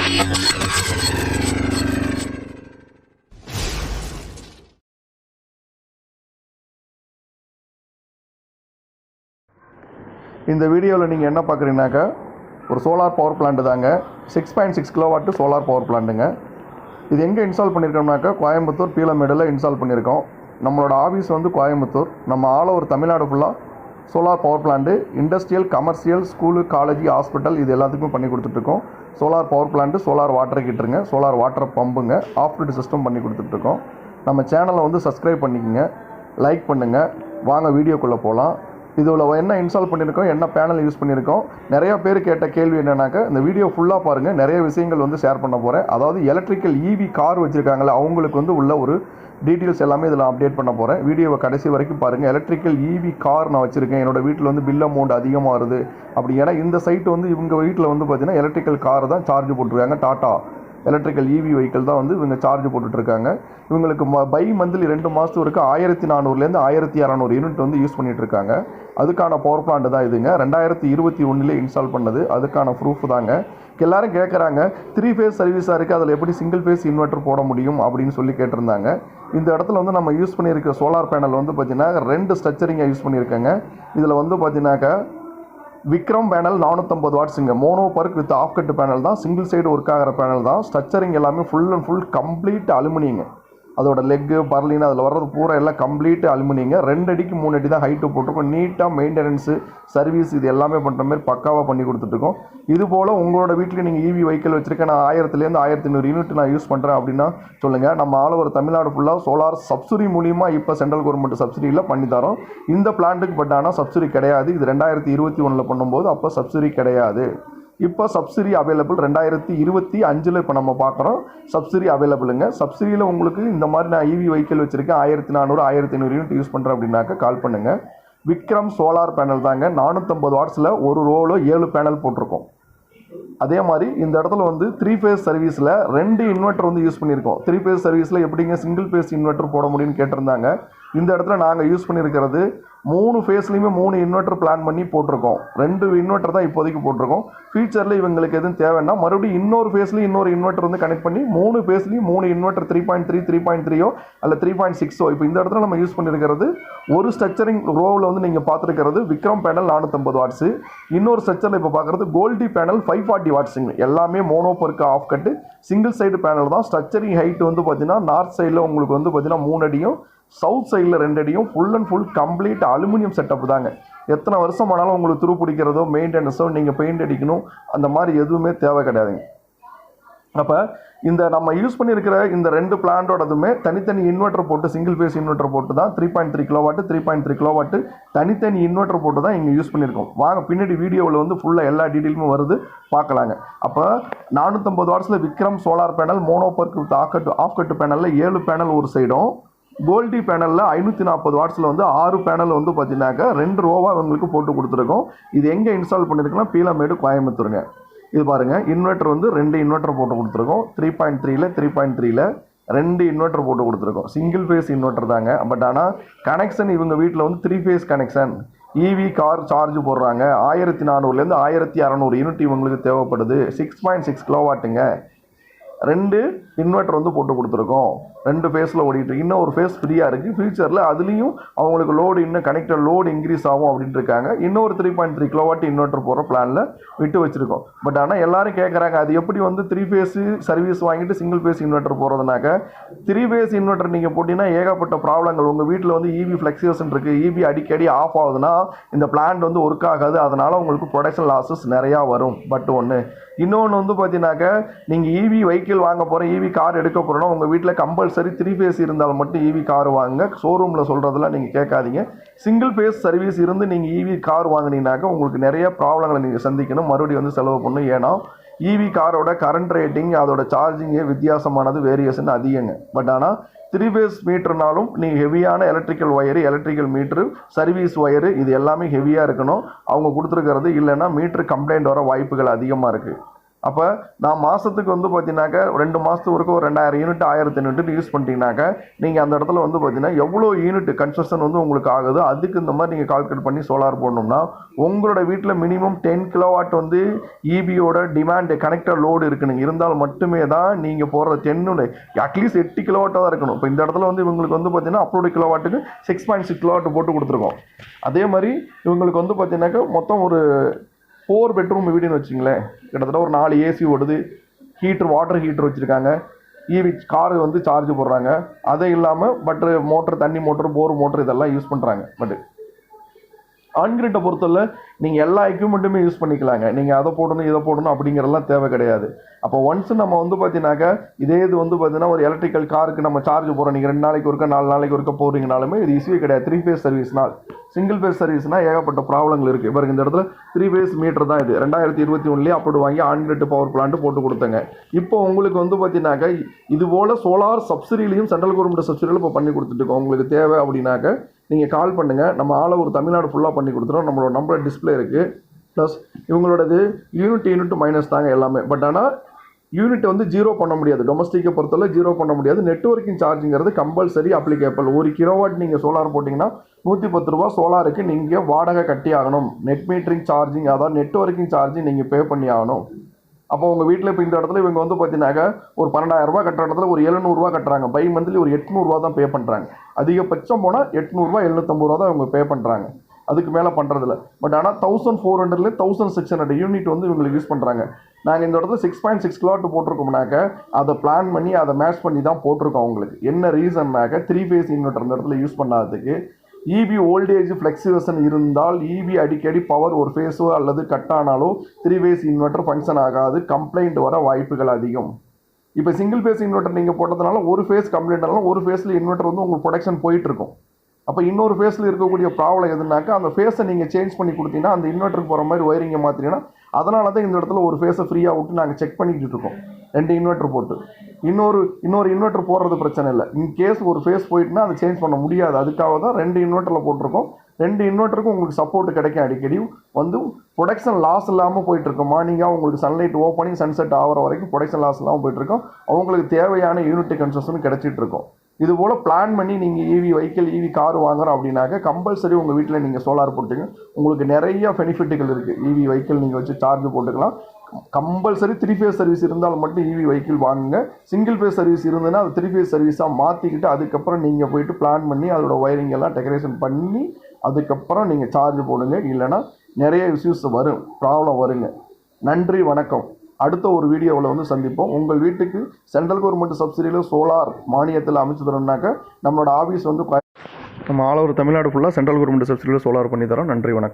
இந்த வீடியோவில் நீங்கள் என்ன பார்க்குறீங்கனாக்கா ஒரு சோலார் பவர் பிளான்ட் தாங்க. 6.6 கிலோவாட்டு சோலார் பவர் பிளான்ட்டுங்க. இது எங்கே இன்ஸ்டால் பண்ணியிருக்கோம்னாக்கா கோயம்புத்தூர் பீளமேடில் இன்ஸ்டால் பண்ணியிருக்கோம். நம்மளோட ஆஃபீஸ் வந்து கோயம்புத்தூர். நம்ம ஆல் ஓவர் தமிழ்நாடு ஃபுல்லாக solar power plant industrial, commercial, school, college, hospital இது எல்லாத்துக்குமே பண்ணி கொடுத்துட்ருக்கோம். Solar power plant, solar water ஹீட்டருங்க, சோலார் வாட்டர் பம்புங்க, ஆஃப் கிரிட் சிஸ்டம் பண்ணி கொடுத்துட்ருக்கோம். நம்ம சேனலை வந்து சப்ஸ்கிரைப் பண்ணிக்கோங்க, லைக் பண்ணுங்கள். வாங்க வீடியோக்குள்ளே போகலாம். இதில் என்ன இன்ஸ்டால் பண்ணியிருக்கோம், என்ன பேனல் யூஸ் பண்ணியிருக்கோம், நிறையா பேர் கேட்ட கேள்வி என்னன்னாக்கா இந்த வீடியோ ஃபுல்லாக பாருங்கள். நிறைய விஷயங்கள் வந்து ஷேர் பண்ண போகிறேன். அதாவது எலக்ட்ரிக்கல் இவி கார் வச்சுருக்காங்களே அவங்களுக்கு வந்து உள்ள ஒரு டீட்டெயில்ஸ் எல்லாமே இதில் அப்டேட் பண்ண போகிறேன். வீடியோவை கடைசி வரைக்கும் பாருங்கள். எலக்ட்ரிக்கல் இவி கார் நான் வச்சுருக்கேன். என்னோடய வீட்டில் வந்து பில் அமௌண்ட் அதிகமாக வருது அப்படி. ஏன்னா இந்த சைட்டு வந்து இவங்க வீட்டில் வந்து பார்த்தீங்கன்னா எலக்ட்ரிக்கல் கார் தான் சார்ஜ் போட்டிருக்காங்க. டாட்டா எலக்ட்ரிக்கல் இவி வெஹிக்கிள் தான் வந்து இவங்க சார்ஜ் போட்டுட்ருக்காங்க. இவங்களுக்கு பை மந்த்லி 2 மாதத்துக்கு வரைக்கும் 1400லேருந்து 1600 யூனிட் வந்து யூஸ் பண்ணிகிட்ருக்காங்க. அதுக்கான பவர் பிளான்ட் தான் இதுங்க. 2021 இன்ஸ்டால் பண்ணது. அதுக்கான ப்ரூஃப் தாங்க. எல்லோரும் கேட்குறாங்க, 3 ஃபேஸ் சர்வீஸாக இருக்குது, அதில் எப்படி சிங்கிள் ஃபேஸ் இன்வெர்ட்டர் போட முடியும் அப்படின்னு சொல்லி கேட்டிருந்தாங்க. இந்த இடத்துல வந்து நம்ம யூஸ் பண்ணியிருக்க சோலார் பேனல் வந்து பார்த்திங்கன்னா 2 ஸ்ட்ரக்சரிங்கை யூஸ் பண்ணியிருக்கேங்க. இதில் வந்து பார்த்தீங்கன்னாக்கா விக்ரம் பேனல் 450 வாட்ஸுங்க. Mono PERC with half cut panel தான். சிங்கிள் சைடு ஒர்க் ஆகிற பேனல் தான். ஸ்ட்ரக்சரிங் எல்லாமே ஃபுல் அண்ட் ஃபுல் கம்ப்ளீட் அலுமினியங்க. அதோட லெக்கு, பர்லின் அதில் வர்றது பூரா எல்லாம் கம்ப்ளீட் அலுமினியங்க. 2 அடிக்கு 3 அடி தான் ஹைட்டு போட்டிருக்கோம். நீட்டாக மெயின்டெனன்ஸு, சர்வீஸ் இது எல்லாமே பண்ணுற மாதிரி பக்காவாக பண்ணி கொடுத்துட்ருக்கோம். இது போல் உங்களோட வீட்டில் நீங்கள் இவி வெஹிக்கிள் வச்சுருக்கேன், நான் 1000லேருந்து 1500 யூனிட் நான் யூஸ் பண்ணுறேன் அப்படின்னா சொல்லுங்கள். நம்ம ஆல் ஓவர் தமிழ்நாடு ஃபுல்லாக சோலார் சப்சிடி மூலிமா இப்போ சென்ட்ரல் கவர்மெண்ட் சப்சிடியில் பண்ணி தரோம். இந்த பிளான்ட்டுக்கு பட் ஆனால் சப்சிடி கிடையாது. இது 2021 பண்ணும்போது அப்போ சப்சிடி கிடையாது. இப்போ சப்சிடி அவைலபிள் 2025 இப்போ நம்ம பார்க்குறோம். சப்சிடி அவைலபிளுங்க. சப்சிடியில் உங்களுக்கு இந்த மாதிரி நான் இவி வெஹிக்கிள் வச்சுருக்கேன், 1400 1500 யூனிட் யூஸ் பண்ணுறேன் அப்படின்னாக்க கால் பண்ணுங்கள். விக்ரம் சோலார் பேனல் தாங்க. 450 வாட்ஸில் ஒரு ரோவில் 7 பேனல் போட்டிருக்கோம். அதே மாதிரி இந்த இடத்துல வந்து 3 ஃபேஸ் சர்வீஸில் 2 இன்வெர்ட்டர் வந்து யூஸ் பண்ணியிருக்கோம். 3 ஃபேஸ் சர்வீஸில் எப்படிங்க சிங்கிள் ஃபேஸ் இன்வெர்ட்டர் போட முடியும்னு கேட்டிருந்தாங்க. இந்த இடத்துல நாங்கள் யூஸ் பண்ணியிருக்கிறது 3 ஃபேஸ்லையுமே 3 இன்வெர்ட்டர் பிளான் பண்ணி போட்டிருக்கோம். 2 இன்வெர்ட்டர் தான் இப்போதைக்கு போட்டிருக்கோம். ஃபியூச்சரில் இவங்களுக்கு எதுவும் தேவைன்னா மறுபடியும் இன்னொரு ஃபேஸ்லையும் இன்னொரு இன்வெர்ட்டர் வந்து கனெக்ட் பண்ணி 3 ஃபேஸ்லையும் 3 இன்வெர்ட்டர் 3.3, 3.3 அல்ல 3.6. இப்போ இந்த இடத்துல நம்ம யூஸ் பண்ணியிருக்கிறது ஒரு ஸ்ட்ரக்சரிங் ரோவில் வந்து நீங்கள் பார்த்துருக்கிறது விக்ரம் பேனல் 450 வாட்ஸு. இன்னொரு ஸ்ட்ரக்சரில் இப்போ பார்க்குறது கோல்டி பேனல் 540 வாட்ஸுங்க. எல்லாமே mono PERC half cut single side panel தான். ஸ்ட்ரக்சரிங் ஹைட் வந்து பார்த்தீங்கன்னா நார்த் சைடில் உங்களுக்கு வந்து பார்த்தீங்கன்னா 3 அடியும், சவுத் சைடில் 2 அடியும், full and full complete aluminium setup தாங்க. எத்தனை வருஷம் ஆனாலும் உங்களுக்கு துரு பிடிக்கிறதோ மெயின்டெனன்ஸோ நீங்கள் பெயிண்ட் அடிக்கணும் அந்த மாதிரி எதுவுமே தேவை கிடையாதுங்க. அப்போ இந்த நம்ம யூஸ் பண்ணியிருக்கிற இந்த 2 பிளான்ட்டோடதுமே தனித்தனி இன்வெர்ட்டர் போட்டு சிங்கிள் ஃபேஸ் இன்வெர்ட்டர் போட்டு தான் 3.3 கிலோவாட்டு 3.3 கிலோவாட்டு தனித்தனி இன்வெர்ட்டர் போட்டு தான் இங்கே யூஸ் பண்ணியிருக்கோம். வாங்க பின்னாடி வீடியோவில் வந்து ஃபுல்லாக எல்லா டீட்டெயிலுமே வருது பார்க்கலாங்க. அப்போ 450 வாட்ஸில் Vikram solar panel mono PERC with half cut பேனலில் 7 பேனல் ஒரு சைடும், கோல்டி பேனலில் 540 வாட்ஸில் வந்து 6 பேனல் வந்து பார்த்தீங்கன்னாக்கா 2 ரோவாக இவங்களுக்கு போட்டு கொடுத்துருக்கோம். இது எங்கே இன்ஸ்டால் பண்ணியிருக்கோம்னா பீளமேடு, கோயம்புத்தூருங்க. இது பாருங்கள், இன்வெர்ட்டர் வந்து 2 இன்வெர்ட்டர் போட்டு கொடுத்துருக்கோம். 3.3ல் 2 இன்வெர்ட்டர் போட்டு கொடுத்துருக்கோம். சிங்கிள் ஃபேஸ் இன்வெர்ட்டர் தாங்க. பட் ஆனால் கனெக்ஷன் இவங்க வீட்டில் வந்து 3 ஃபேஸ் கனெக்ஷன். இவி கார் சார்ஜ் போடுறாங்க. 1400லேருந்து 1600 யூனிட் இவங்களுக்கு தேவைப்படுது. 6.6 கிலோவாட்டுங்க. 2 இன்வெர்ட்டர் வந்து போட்டு கொடுத்துருக்கோம். 2 ஃபேஸில் ஓடிட்டு இன்னும் ஒரு ஃபேஸ் ஃப்ரீயாக இருக்குது. ஃபியூச்சரில் அதுலேயும் அவங்களுக்கு லோடு இன்னும் கனெக்டட் லோடு இன்க்ரீஸ் ஆகும் அப்படின்ட்டு இருக்காங்க. இன்னொரு 3.3 கிலோவாட் இன்வெர்ட்டர் போகிற பிளானில் விட்டு வச்சுருக்கோம். பட் ஆனால் எல்லோரும் கேட்குறாங்க, அது எப்படி வந்து 3 ஃபேஸு சர்வீஸ் வாங்கிட்டு சிங்கிள் ஃபேஸ் இன்வெர்ட்டர் போகிறதுனாக்க 3 ஃபேஸ் இன்வெர்ட்டர் நீங்கள் போட்டிங்கன்னா ஏகப்பட்ட ப்ராப்ளங்கள். உங்கள் வீட்டில் வந்து இவி ஃப்ளக்சுவேஷன் இருக்குது, இவி அடிக்கடி ஆஃப் ஆகுதுன்னா இந்த பிளான்ட் வந்து ஒர்க் ஆகாது. அதனால் உங்களுக்கு ப்ரொடக்ஷன் லாஸஸ் நிறையா வரும். பட் இன்னொன்று வந்து பார்த்தீங்கன்னாக்கா நீங்கள் இவி வெஹிக்கிள் வாங்க போகிறேன், இவி கார் எடுக்க போகிறோன்னா உங்கள் வீட்டில் கம்பல்சரி 3 ஃபேஸ் இருந்தால் மட்டும் இவி கார் வாங்குங்க. ஷோரூமில் சொல்கிறதெல்லாம் நீங்கள் கேட்காதீங்க. சிங்கிள் ஃபேஸ் சர்வீஸ் இருந்து நீங்கள் இவி கார் வாங்கினீங்கன்னாக்கா உங்களுக்கு நிறைய ப்ராப்ளங்களை நீங்கள் சந்திக்கணும், மறுபடியும் வந்து செலவு பண்ணணும். ஏன்னா இவி காரோட கரண்ட் ரேட்டிங், அதோட சார்ஜிங்கு வித்தியாசமானது, வேரியேஷன் அதிகங்க. பட் ஆனால் 3 ஃபேஸ் மீட்டர்னாலும் நீங்கள் ஹெவியான electrical wire, electrical meter, service wire இது எல்லாமே ஹெவியாக இருக்கணும். அவங்க கொடுத்துருக்கிறது இல்லைன்னா மீட்ரு கம்ப்ளைண்ட் வர வாய்ப்புகள் அதிகமாக இருக்குது. அப்போ நான் மாதத்துக்கு வந்து பார்த்தீங்கன்னாக்கா 2 மாதத்துக்கு ஒருக்க ஒரு 2000 யூனிட் 1500 யூனிட் யூஸ் பண்ணிட்டீங்கன்னாக்கா நீங்கள் அந்த இடத்துல வந்து பார்த்தீங்கன்னா எவ்வளோ யூனிட் கன்ஸ்ட்ரக்ஷன் வந்து உங்களுக்கு ஆகுது, அதுக்கு இந்த மாதிரி நீங்கள் கால்குலேட் பண்ணி சோலார் போடணும்னா உங்களோட வீட்டில் மினிமம் 10 கிலோவாட் வந்து இபியோட டிமாண்ட் கனெக்டட் லோடு இருக்குன்னு இருந்தால் மட்டுமே தான் நீங்கள் போடுற 10 அட்லீஸ்ட் 8 கிலோவாட்டாக தான் இருக்கணும். இப்போ இந்த இடத்துல வந்து இவங்களுக்கு வந்து பார்த்தீங்கன்னா அப்லோடு கிலோவாட்டுக்கு 6.6 கிலோவாட் போட்டு கொடுத்துருக்கோம். அதே மாதிரி இவங்களுக்கு வந்து பார்த்தீங்கன்னாக்கா மொத்தம் ஒரு 4 பெட்ரூம் வீடுன்னு வச்சுங்களேன், கிட்டத்தட்ட ஒரு 4 ஏசி ஓடுது, ஹீட்ரு வாட்டர் ஹீட்ரு வச்சுருக்காங்க, இவி காரு வந்து சார்ஜ் போடுறாங்க, அது இல்லாமல் மோட்டர் தண்ணி மோட்டர் போர் மோட்டர் இதெல்லாம் யூஸ் பண்ணுறாங்க. ஆன்கிரிட்டை பொறுத்தவரை நீங்கள் எல்லா எக்யூப்மெண்ட்டுமே யூஸ் பண்ணிக்கலாங்க. நீங்கள் அதை போடணும் இதை போடணும் அப்படிங்கிறதெல்லாம் தேவை கிடையாது. அப்போ ஒன்ஸ் நம்ம வந்து பார்த்தீங்கன்னாக்கா இதே இது வந்து பார்த்தீங்கன்னா ஒரு எலக்ட்ரிக்கல் காருக்கு நம்ம சார்ஜ் போகிறோம், நீங்கள் 2 நாளைக்கு ஒருக்க 4 நாளைக்கு ஒருக்க போகிறீங்கனாலுமே இது இஷ்யூ கிடையாது. 3 ஃபேஸ் சர்வீஸ்னால், சிங்கிள் ஃபேஸ் சர்வீஸ்னால் ஏகப்பட்ட ப்ராப்ளங்கள் இருக்குது. பாருங்க இந்த இடத்துல 3 ஃபேஸ் மீட்டர் தான் இது 2021 அப்லோடு வாங்கி ஆன்கிரிட் பவர் பிளான்ட் போட்டு கொடுத்தங்க. இப்போ உங்களுக்கு வந்து பார்த்தீங்கன்னாக்கா இது போல் சோலார் சப்சிடிலையும் சென்ட்ரல் கவர்மெண்ட் சப்சிடியில் இப்போ பண்ணி கொடுத்துட்டுருக்கோம். உங்களுக்கு தேவை அப்படின்னாக்க நீங்கள் கால் பண்ணுங்கள், நம்ம ஆல் ஓவர் தமிழ்நாடு ஃபுல்லாக பண்ணி கொடுத்துறோம். நம்மளோட நம்பர் டிஸ்பிளே இருக்குது. ப்ளஸ் இவங்களோடது யூனிட் மைனஸ் தாங்க எல்லாமே. பட் ஆனால் யூனிட் வந்து 0 பண்ண முடியாது, டொமஸ்டிக்கை பொறுத்தவரை 0 பண்ண முடியாது. நெட்வொர்க்கிங் சார்ஜுங்கிறது கம்பல்சரி அப்ளிகேபிள். 1 கிலோவாட் நீங்கள் சோலார் போட்டிங்கன்னா 110 ரூபா சோலாருக்கு நீங்கள் வாடகை கட்டி ஆகணும். நெட் மீட்டரிங் சார்ஜிங், அதாவது நெட்வொர்க்கிங் சார்ஜிங் நீங்கள் பே பண்ணி ஆகணும். அப்போ உங்கள் வீட்டில் இப்போ இந்த இடத்துல இவங்க வந்து பார்த்தீங்கன்னாக்கா ஒரு 12,000 ரூபா கட்டுற இடத்துல ஒரு 700 ரூபா கட்டுறாங்க. பை மந்த்லி ஒரு 800 ரூபா தான் பே பண்ணுறாங்க. அதிகபட்சம் போனால் 800 ரூபா 750 ரூபா தான் இவங்க பே பண்ணுறாங்க, அதுக்கு மேலே பண்ணுறதில்ல. பட் ஆனால் 1400 1600 யூனிட் வந்து இவங்களுக்கு யூஸ் பண்ணுறாங்க. நாங்கள் இந்த இடத்துல 6.6 கிலோவாட் போட்டிருக்கோம்னாக்க அதை பிளான் பண்ணி அதை மேட்ச் பண்ணி தான் போட்டிருக்கோம். உங்களுக்கு என்ன ரீசன்னாக்க 3 ஃபேஸ் இன்வெர்டர் இந்த இடத்துல யூஸ் பண்ணாததுக்கு இபி ஓல்டேஜ் ஃப்ளெக்ஸிவேஷன் இருந்தால் இபி அடிக்கடி பவர் ஒரு ஃபேஸோ அல்லது கட் ஆனாலோ 3 ஃபேஸ் இன்வெர்டர் ஃபங்க்ஷன் ஆகாது, கம்ப்ளைண்ட் வர வாய்ப்புகள் அதிகம். இப்போ சிங்கிள் ஃபேஸ் இன்வெர்டர் நீங்கள் போட்டதுனால ஒரு ஃபேஸ் கம்ப்ளைண்ட் ஆனாலும் ஒரு ஃபேஸில் இன்வெர்டர் வந்து உங்களுக்கு ப்ரொடக்ஷன் போயிட்டுருக்கும். அப்போ இன்னொரு ஃபேஸில் இருக்கக்கூடிய ப்ராப்ளம் எதுனாக்கா அந்த ஃபேஸை நீங்கள் சேஞ்ச் பண்ணி கொடுத்தீங்கன்னா அந்த இன்வெர்டருக்கு போகிற மாதிரி ஒயரிங்கை மாற்றினீங்கன்னா அதனால தான் இந்த இடத்துல ஒரு ஃபேஸை ஃப்ரீயாக விட்டு நாங்கள் செக் பண்ணிக்கிட்டு இருக்கோம். 2 இன்வெர்டர் போட்டு இன்னொரு இன்வெர்டர் போடுறது பிரச்சனை இல்லை. இன்கேஸ் ஒரு ஃபேஸ் போயிட்டுனா அதை சேஞ்ச் பண்ண முடியாது. அதுக்காக தான் 2 இன்வெர்டரில் போட்டிருக்கோம். 2 இன்வெர்டருக்கும் உங்களுக்கு சப்போர்ட் கிடைக்கும். அடிக்கடி வந்து ப்ரொடக்ஷன் லாஸ் இல்லாமல் போயிட்டுருக்கோம். மார்னிங்காக உங்களுக்கு சன்லைட் ஓப்பனிங் சன்செட் ஆகிற வரைக்கும் ப்ரொடக்ஷன் லாஸ் இல்லாமல் போயிட்டுருக்கோம். அவங்களுக்கு தேவையான யூனிட் கன்ஸ்ட்ரக்ஷன் கிடைச்சிட்டு இருக்கும். இது போல் பிளான் பண்ணி நீங்கள் இவி வெஹிக்கிள் இவி கார் வாங்குறோம் அப்படின்னாக்க கம்பல்சரி உங்கள் வீட்டில் நீங்கள் சோலார் போட்டுங்க. உங்களுக்கு நிறைய பெனிஃபிட்டுகள் இருக்குது. இவி வெஹிக்கிள் நீங்கள் வச்சு சார்ஜ் போட்டுக்கலாம். கம்பல்சரி 3 ஃபேஸ் சர்வீஸ் இருந்தால் மட்டும் இவி வெஹிக்கிள் வாங்குங்க. சிங்கிள் ஃபேஸ் சர்வீஸ் இருந்ததுன்னா அது 3 ஃபேஸ் சர்வீஸாக மாற்றிக்கிட்டு அதுக்கப்புறம் நீங்கள் போயிட்டு பிளான் பண்ணி அதோட ஒயரிங் எல்லாம் டெக்கரேஷன் பண்ணி அதுக்கப்புறம் நீங்கள் சார்ஜ் போடுங்க. இல்லைனா நிறைய இஷ்யூஸ் வரும், ப்ராப்ளம் வருங்க. நன்றி, வணக்கம். அடுத்த ஒரு வீடியோவில் வந்து சந்திப்போம். உங்கள் வீட்டுக்கு சென்ட்ரல் கவர்மெண்ட் சப்சிடியில் சோலார் மானியத்தில் அமைச்சு தரோம்னாக்க நம்மளோட ஆஃபீஸ் வந்து நம்ம ஆல் ஓவர் தமிழ்நாடு ஃபுல்லாக சென்ட்ரல் கவர்மெண்ட் சப்சிடியில் சோலார் பண்ணி தரோம். நன்றி, வணக்கம்.